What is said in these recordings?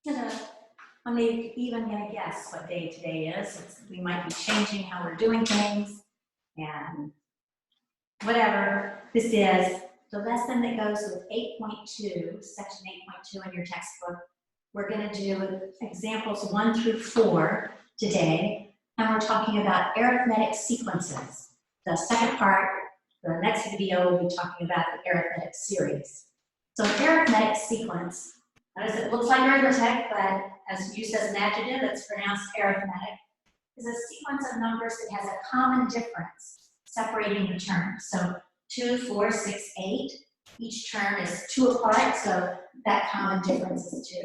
I'm even going to guess what day today is. We might be changing how we're doing things and whatever this is. The lesson that goes with 8.2, section 8.2 in your textbook, we're going to do examples 1 through 4 today, and we're talking about arithmetic sequences. The second part, the next video, we'll be talking about the arithmetic series. So an arithmetic sequence, notice it looks like arithmetic, but as used as an adjective, it's pronounced arithmetic, is a sequence of numbers that has a common difference separating the terms. So 2, 4, 6, 8. Each term is 2 apart, so that common difference is 2.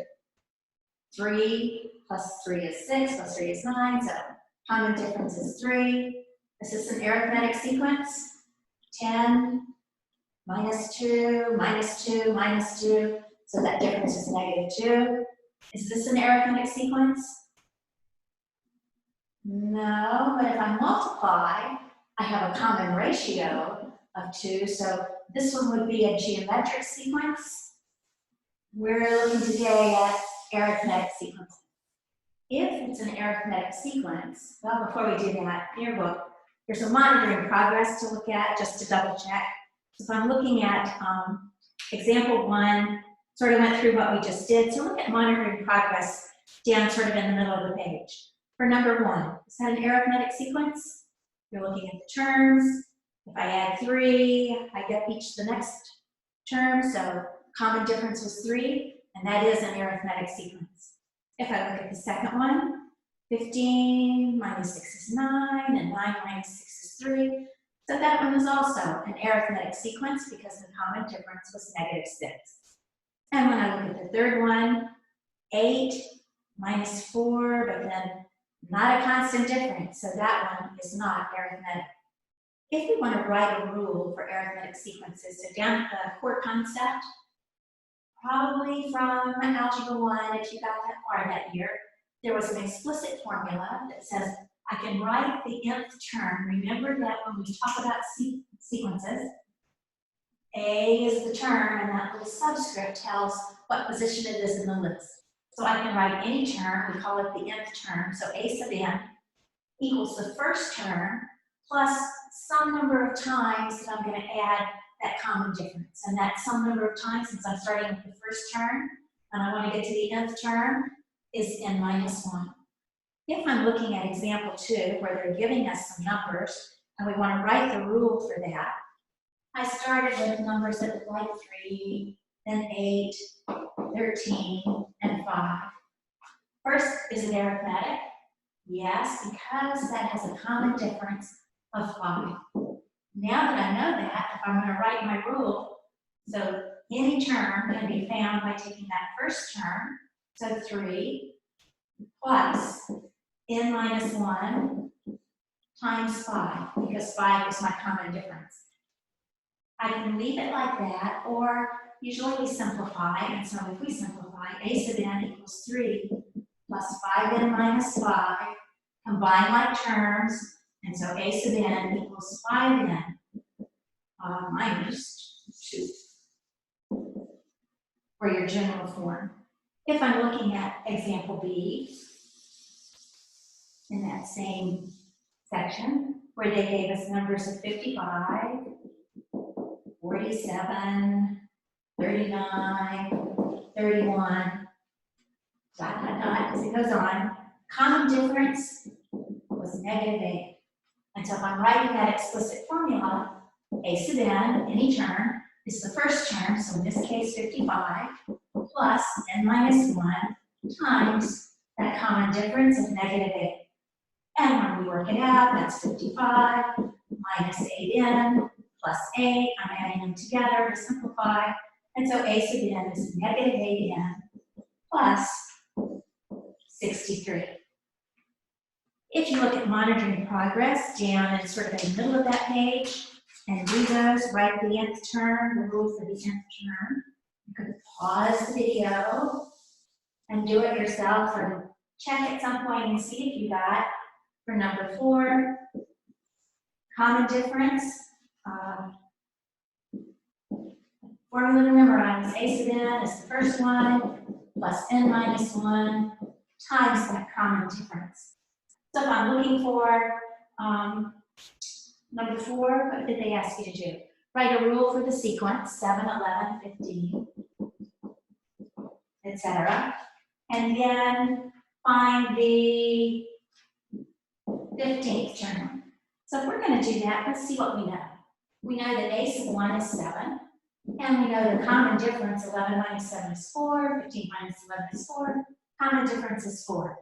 3 plus 3 is 6, plus 3 is 9, so common difference is 3. Is this an arithmetic sequence? 10 minus 2, minus 2, minus 2, so that difference is -2. Is this an arithmetic sequence? No, but if I multiply, I have a common ratio of 2, so this one would be a geometric sequence. We're looking today at arithmetic sequences. If it's an arithmetic sequence, well, before we do that, in your book, there's a monitoring progress to look at just to double check. So if I'm looking at example 1, sort of went through what we just did, so look at monitoring progress down sort of in the middle of the page. For number 1, is that an arithmetic sequence? You're looking at the terms. If I add 3, I get each the next term, so common difference was 3, and that is an arithmetic sequence. If I look at the second one, 15 minus 6 is 9, and 9 minus 6 is 3. So that one is also an arithmetic sequence because the common difference was -6. And when I look at the third one, 8 minus 4, but then not a constant difference, so that one is not arithmetic. If we want to write a rule for arithmetic sequences, so down at the core concept, probably from Algebra 1, if you got that far that year, there was an explicit formula that says I can write the nth term. Remember that when we talk about sequences, A is the term, and that little subscript tells what position it is in the list. So I can write any term, we call it the nth term, so A sub n equals the first term plus some number of times that I'm going to add that common difference. And that some number of times, since I'm starting with the first term, and I want to get to the nth term, is n minus 1. If I'm looking at example 2, where they're giving us some numbers, and we want to write the rule for that, I started with numbers that look like 3, then 8, 13, and 5. First, is it arithmetic? Yes, because that has a common difference of 5. Now that I know that, if I'm going to write my rule, so any term can be found by taking that first term, so 3, plus n minus 1 times 5, because 5 is my common difference. I can leave it like that, or usually we simplify, and so if we simplify, a sub n equals 3 plus 5n minus 5, combine like terms, and so a sub n equals 5n minus 2 for your general form. If I'm looking at example B, in that same section, where they gave us numbers of 55, 47, 39, 31, dot, dot, dot, as it goes on. Common difference was -8. And so if I'm writing that explicit formula, a sub n, any term, is the first term, so in this case 55, plus n minus 1 times that common difference of -8. And when we work it out, that's 55 minus 8n plus 8. I'm adding them together to simplify. And so a sub n is -8n plus 63. If you look at monitoring progress down in sort of in the middle of that page, and do those, write the nth term, the rule for the nth term. You could pause the video and do it yourself, or check at some point and see if you got, for number 4, common difference. Formula to memorize, a sub n is the first one, plus n minus 1 times that common difference. So if I'm looking for number 4, what did they ask you to do? Write a rule for the sequence, 7, 11, 15, etc. And then find the 15th term. So if we're going to do that, let's see what we know. We know that a sub 1 is 7, and we know the common difference, 11 minus 7 is 4, 15 minus 11 is 4, common difference is 4.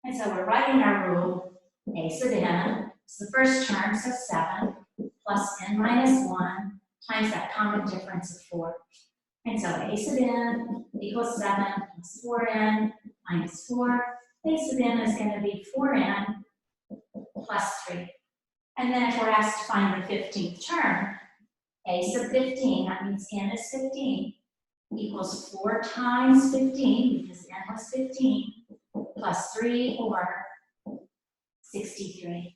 And so we're writing our rule, a sub n, it's the first term, so 7, plus n minus 1 times that common difference of 4. And so a sub n equals 7 plus 4n minus 4. A sub n is going to be 4n plus 3. And then if we're asked to find the 15th term, a sub 15, that means n is 15, equals 4 times 15, because n was 15, plus 3, or 63.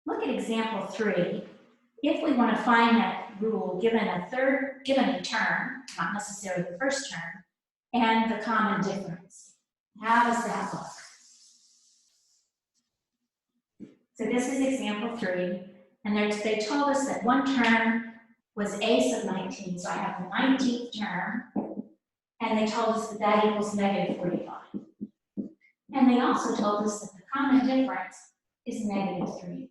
Look at example 3. If we want to find that rule given a term, not necessarily the first term, and the common difference, how does that look? So this is example 3, and they told us that one term was a sub 19, so I have the 19th term, and they told us that that equals negative 45. And they also told us that the common difference is negative 3.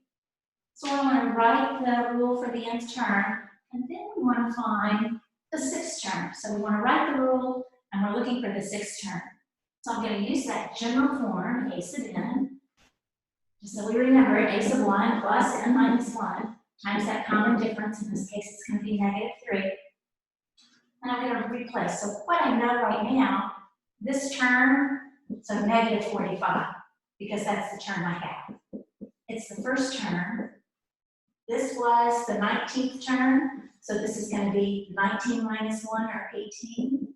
So I want to write the rule for the nth term, and then we want to find the 6th term. So we want to write the rule, and we're looking for the 6th term. So I'm going to use that general form, a sub n, just so we remember it, a sub 1 plus n minus 1 times that common difference. In this case, it's going to be negative 3. And I'm going to replace. So what I know right now, this term, so negative 45, because that's the term I have. It's the first term. This was the 19th term, so this is going to be 19 minus 1, or 18,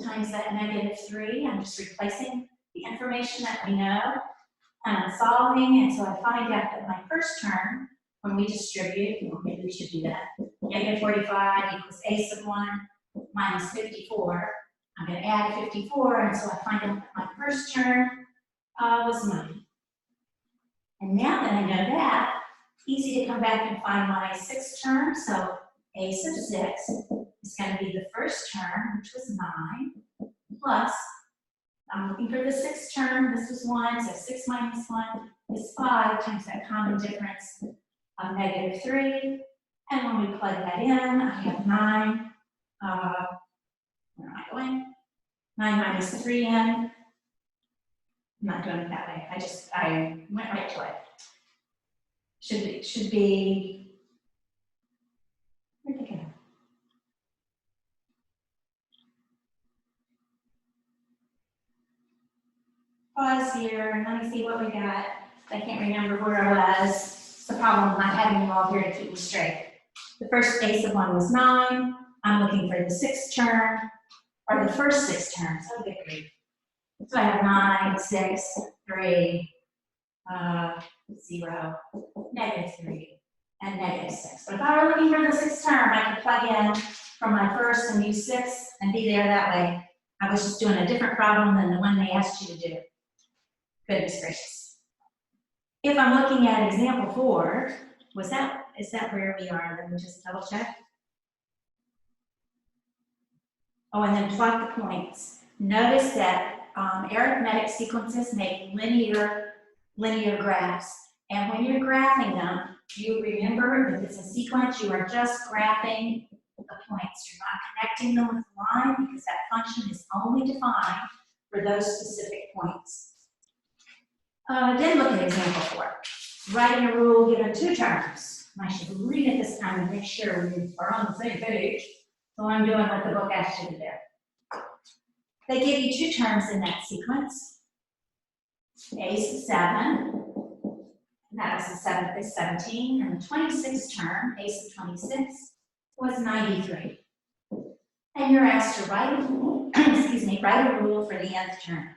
times that negative 3. I'm just replacing the information that we know. And I'm solving, and so I find out that my first term, when we distribute, well, maybe we should do that, negative 45 equals a sub 1 minus 54. I'm going to add 54, and so I find out that my first term was 9. And now that I know that, easy to come back and find my 6th term. So a sub 6 is going to be the first term, which was 9, plus, I'm looking for the 6th term. This was 1, so 6 minus 1 is 5 times that common difference of negative 3. And when we plug that in, I have 9. Where am I going? 9 minus 3n. I'm not doing it that way. I went right to it. Should be, where'd it go? Pause here, and let me see what we got. I can't remember where I was. It's the problem not having you all here to keep me straight. The first a sub 1 was 9. I'm looking for the 6th term, or the first 6 terms. Oh, good grief. So I have 9, 6, 3, 0, negative 3, and negative 6. But if I were looking for the 6th term, I could plug in from my first and use 6 and be there that way. I was just doing a different problem than the one they asked you to do. Goodness gracious. If I'm looking at example 4, is that where we are? Let me just double check. Oh, and then plot the points. Notice that arithmetic sequences make linear graphs. And when you're graphing them, you remember if it's a sequence, you are just graphing the points. You're not connecting them with the line, because that function is only defined for those specific points. Then look at example 4. Writing a rule given 2 terms. I should read it this time and make sure we are on the same page. So I'm doing what the book asked you to do. They give you 2 terms in that sequence. A sub 7, and that was the 7th is 17, and the 26th term, a sub 26, was 93. And you're asked to write, write a rule for the nth term.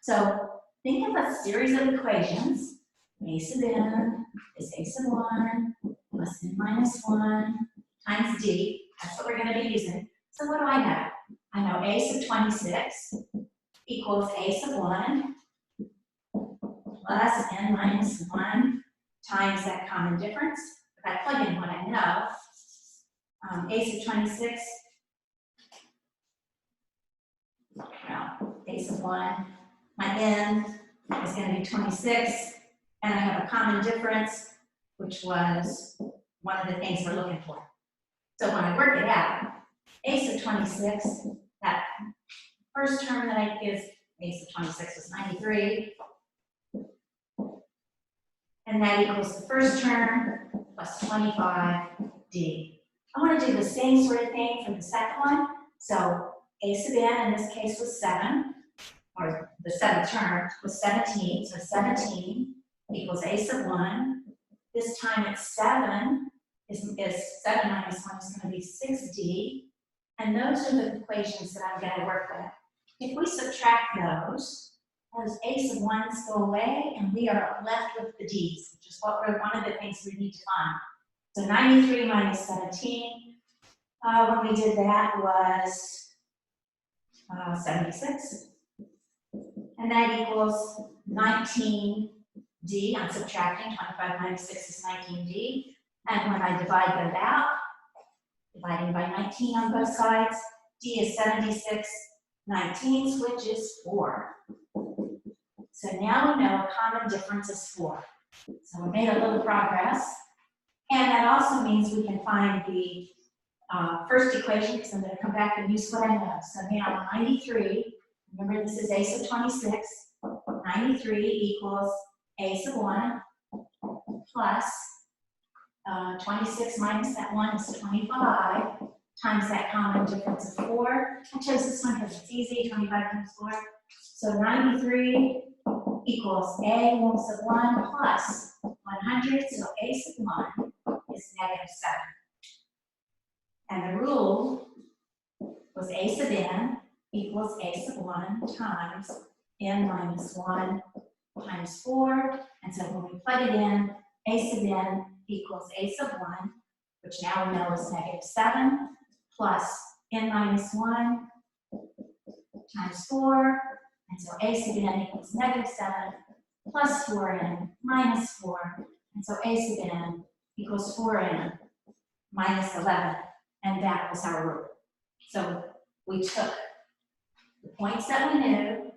So think of a series of equations. A sub n is a sub 1 plus n minus 1 times d. That's what we're going to be using. So what do I know? I know a sub 26 equals a sub 1 plus n minus 1 times that common difference. If I plug in what I know, a sub 26, well, a sub 1, my n is going to be 26, and I have a common difference, which was one of the things we're looking for. So when I work it out, a sub 26, that first term that I give, a sub 26 was 93, and that equals the first term plus 25d. I want to do the same sort of thing for the second one. So a sub n in this case was 7, or the seventh term was 17. So 17 equals a sub 1. This time it's 7 is 7 minus 1 is going to be 6d. And those are the equations that I'm going to work with. If we subtract those a sub 1's go away, and we are left with the d's, which is one of the things we need to find. So 93 minus 17, when we did that was 76. And that equals 19d. I'm subtracting, 25 minus 6 is 19d. And when I divide that out, dividing by 19 on both sides, d is 76. 19 switches 4. So now we know a common difference is 4. So we made a little progress. And that also means we can find the first equation, because I'm going to come back and use what I know. So now 93, remember this is a sub 26, 93 equals a sub 1 plus 26 minus that 1 is 25 times that common difference of 4. I chose this one because it's easy, 25 times 4. So 93 equals a sub 1 plus 100, so a sub 1 is negative 7. And the rule was a sub n equals a sub 1 times n minus 1 times 4. And so when we plug it in, a sub n equals a sub 1, which now we know is negative 7, plus n minus 1 times 4. And so a sub n equals negative 7 plus 4n minus 4. And so a sub n equals 4n minus 11. And that was our rule. So we took the points that we knew,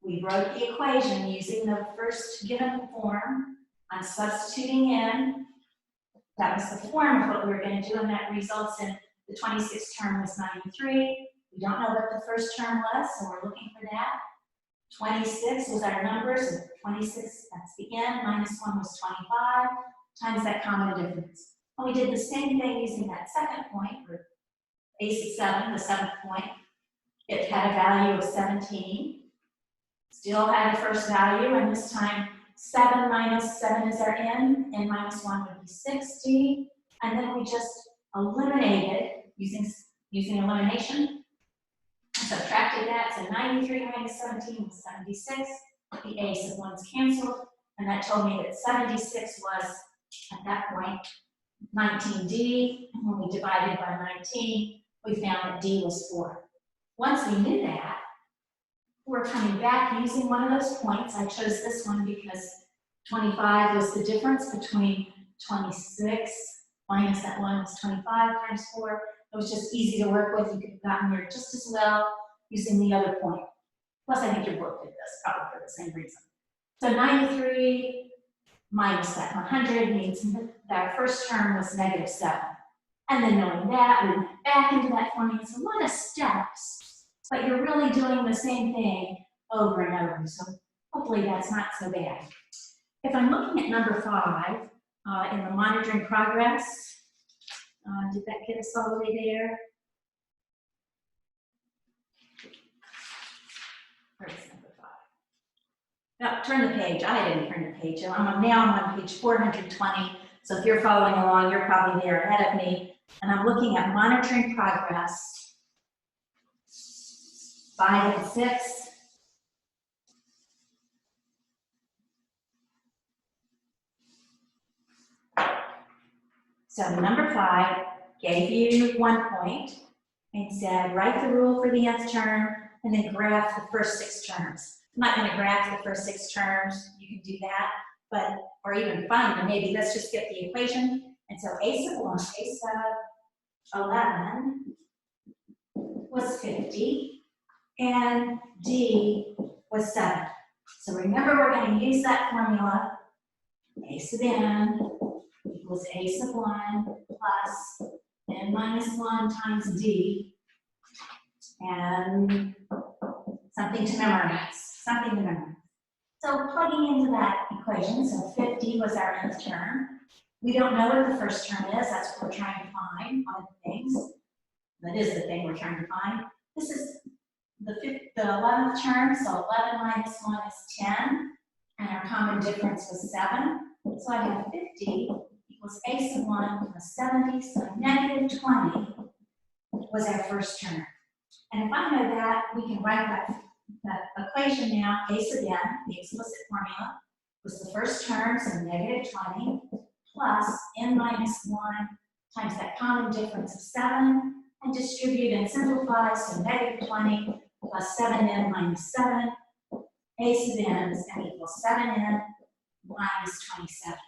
we wrote the equation using the first given form. I'm substituting in. That was the form of what we were going to do, and that results in the 26th term was 93. We don't know what the first term was, so we're looking for that. 26 was our number, so 26, that's the n, minus 1 was 25, times that common difference. And we did the same thing using that second point, for a sub 7, the 7th point. It had a value of 17. Still had a first value, and this time 7 minus 7 is our n minus 1 would be 60. And then we just eliminated using elimination. Subtracted that, so 93 minus 17 was 76. The a sub 1's canceled, and that told me that 76 was, at that point, 19d. And when we divided by 19, we found that d was 4. Once we knew that, we're coming back using one of those points. I chose this one because 25 was the difference between 26 minus that 1 was 25 times 4. It was just easy to work with. You could have gotten there just as well using the other point. Plus, I think your book did this, probably for the same reason. So 93 minus that 100 means that our first term was negative 7. And then knowing that, we went back into that formula. It's a lot of steps, but you're really doing the same thing over and over. So hopefully that's not so bad. If I'm looking at number 5 in the monitoring progress, did that get us all the way there? Where's number 5? No, turn the page. I didn't turn the page. Now I'm on page 420. So if you're following along, you're probably there ahead of me. And I'm looking at monitoring progress, 5 and 6. So number 5 gave you 1 point. and said, write the rule for the nth term and then graph the first 6 terms. I'm not going to graph the first 6 terms. You can do that, but or even find them. Maybe let's just get the equation. And so a sub 1, a sub 11 was 50, and d was 7. So remember, we're going to use that formula. A sub n equals a sub 1 plus n minus 1 times d, and something to memorize, So plugging into that equation, so 50 was our nth term. We don't know what the first term is. That's what we're trying to find, one of the things. That is the thing we're trying to find. This is the 11th term, so 11 minus 1 is 10, and our common difference was 7. So I have 50 equals a sub 1 plus 70, so negative 20 was our first term. And if I know that, we can write that equation now. A sub n, the explicit formula, was the first term, so negative 20, plus n minus 1 times that common difference of 7, and distribute and simplify, so negative 20 plus 7n minus 7. A sub n is going to equal 7n minus 27.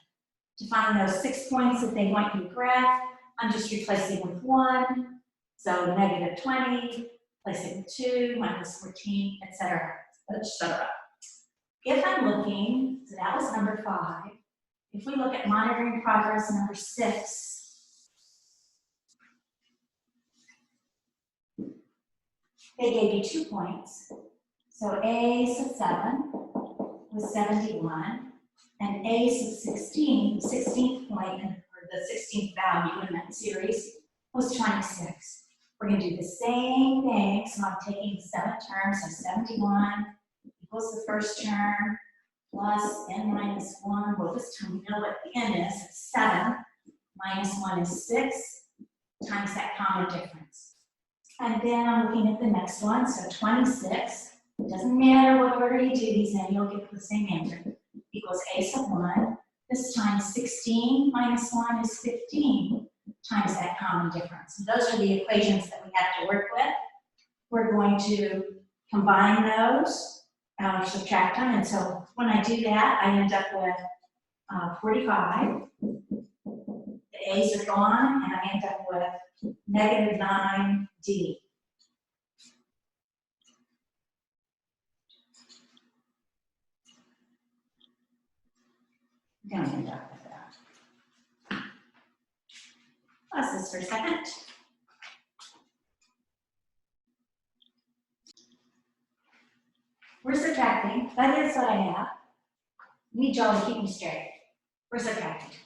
To find those 6 points that they want you to graph, I'm just replacing with 1. So negative 20, replacing with 2, minus 14, etc., etc. If I'm looking, so that was number 5. If we look at monitoring progress number 6, they gave you 2 points. So a sub 7 was 71, and a sub 16, the 16th point, or the 16th value in that series, was 26. We're going to do the same thing, so I'm taking the 7th term, so 71 equals the first term, plus n minus 1. Well, this time we know what the n is. It's 7. Minus 1 is 6 times that common difference. And then I'm looking at the next one, so 26. It doesn't matter what order you do these in, you'll get the same answer. Equals a sub 1. This time 16 minus 1 is 15 times that common difference. And those are the equations that we have to work with. We're going to combine those, subtract them, and so when I do that, I end up with 45. The a's are gone, and I end up with negative 9d. Don't end up with that. Pause this for a second. We're subtracting. That is what I have. Need y'all to keep me straight. We're subtracting.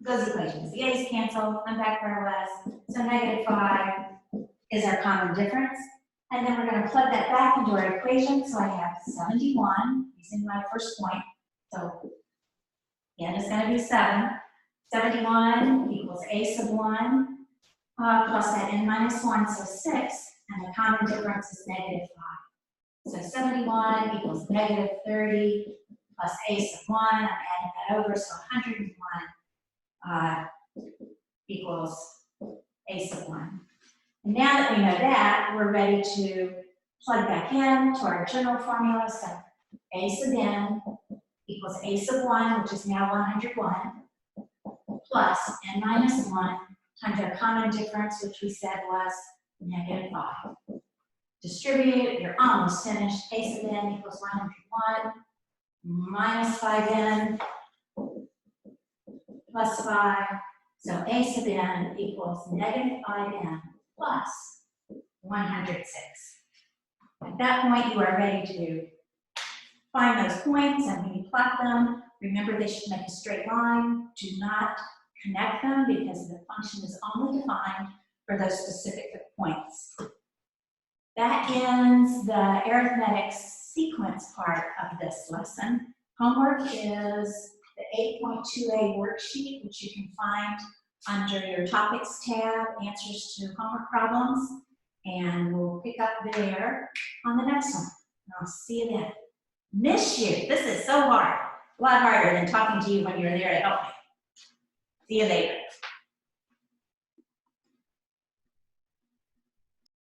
Those equations. The a's cancel. I'm back where I was. So negative 5 is our common difference. And then we're going to plug that back into our equation. So I have 71 using my first point. So n is going to be 7. 71 equals a sub 1 plus that n minus 1, so 6. And the common difference is negative 5. So 71 equals negative 30 plus a sub 1. I'm adding that over, so 101 equals a sub 1. And now that we know that, we're ready to plug back in to our general formula. So a sub n equals a sub 1, which is now 101, plus n minus 1 times our common difference, which we said was negative 5. Distribute, you're almost finished. A sub n equals 101 minus 5n plus 5. So a sub n equals negative 5n plus 106. At that point, you are ready to find those points, and when you plot them, remember they should make a straight line. Do not connect them because the function is only defined for those specific points. That ends the arithmetic sequence part of this lesson. Homework is the 8.2a worksheet, which you can find under your topics tab, answers to homework problems, and we'll pick up there on the next one. And I'll see you then. Miss you. This is so hard. A lot harder than talking to you when you're there to help me. See you later.